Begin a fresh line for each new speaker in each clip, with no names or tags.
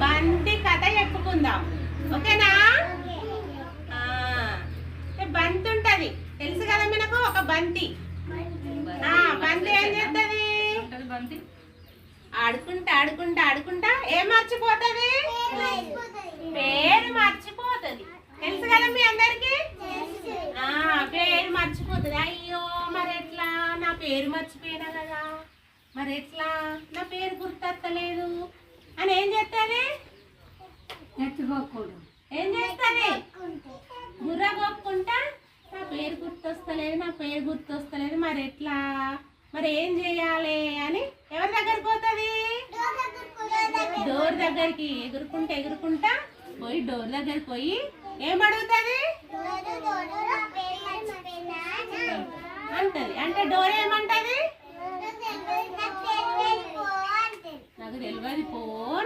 బంతి కథ చెప్పుకుందాం, ఓకేనా? బంతి ఉంటది, తెలుసు కదా మనకు, ఒక బంతి. బంతి ఏం చేస్తుంది? ఆడుకుంటా ఆడుకుంటా ఆడుకుంటా ఏం మర్చిపోతుంది? పేరు మర్చిపోతుంది, తెలుసు కదా మీ అందరికి? పేరు మర్చిపోతుంది. అయ్యో మరి ఎట్లా, నా పేరు మర్చిపోయినా కదా, మరి ఎట్లా, నా పేరు గుర్తొస్తలేదు అని ఏం చేస్తుంది? ఏం చేస్తుంది? గుర్ర కొక్కుంటా, నా పేరు గుర్తొస్తలేదు, నా పేరు గుర్తొస్తలేదు, మరి ఎట్లా, మరి ఏం చేయాలి అని ఎవరి దగ్గరికి పోతుంది? డోర్ దగ్గరికి ఎగురుకుంటా ఎగురుకుంటా పోయి డోర్ దగ్గరికి పోయి ఏం అడుగుతుంది అంటది. అంటే డోర్ ఏమంటది? నాకు తెలియదు పో,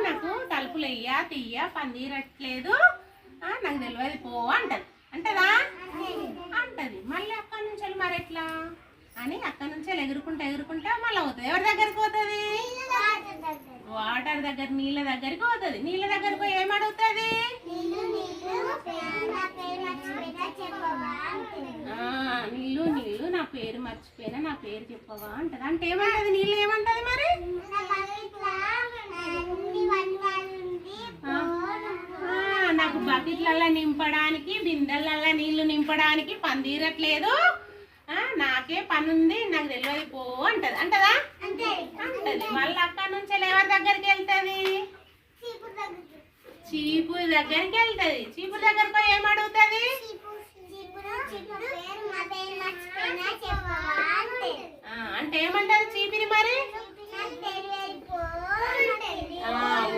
నాకు తలుపులు వెయ్యా తీయ పని తీరట్లేదు, నాకు తెలియదు పో అంటది. అంటదా? అంటది. మళ్ళీ అక్కడి నుంచి మరి ఎట్లా అని అక్కడి నుంచి ఎగురుకుంటా ఎగురుకుంటా మళ్ళీ అవుతుంది. ఎవరి దగ్గరికి పోతుంది? వాటర్ దగ్గర, నీళ్ళ దగ్గరికి పోతుంది. నీళ్ళ దగ్గరికి పోయి ఏం అడుగుతుంది? నీళ్ళు నీళ్ళు నా పేరు మర్చిపోయినా, నా పేరు చెప్పవా అంటది. అంటే ఏమంటది? నీళ్ళు ఏమంటది మరి? నాకు బకెట్లల్లో నింపడానికి, బిందెలల్లో నీళ్లు నింపడానికి పని తీరట్లేదు, నాకే పని ఉంది, నాకు తెలియదు పో అంటది. అంటదా? అంటది. మళ్ళీ అక్కడి నుంచి ఎవరి దగ్గరికి వెళ్తుంది? చీపురు దగ్గరికి వెళ్తుంది. చీపురు దగ్గరికి పోయి ఏం అడుగుతుంది? అంటే ఏమంటది చీపిరి మరి?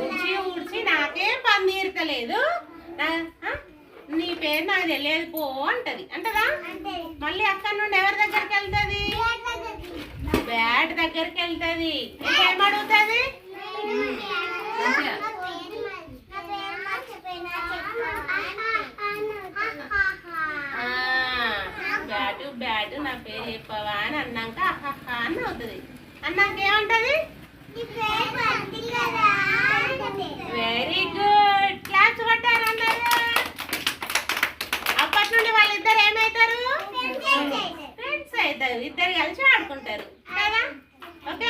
ఊడ్చి ఊడ్చి నాకే పని తీరతలేదు, నీ పేరు నాకు తెలియదు పో అంటది. అంటదా? మళ్ళీ అక్కడ నుండి ఎవరి దగ్గరికి వెళ్తుంది? బ్యాట్ దగ్గరికి వెళ్తుంది. ఏం అడుగుతుంది? బ్యాటు బ్యాటు నా పేరు చెప్పవా అని అన్నాక అహహా అని అవుతుంది. అన్నాక ఏమంటది? వెరీ గుడ్, క్లాప్స్ కొట్టారు అన్నారు. అప్పటి నుండి వాళ్ళిద్దరు ఏమవుతారు? ఫ్రెండ్స్ అవుతారు, ఇద్దరు కలిసి ఆడుకుంటారు కదా. ఓకే.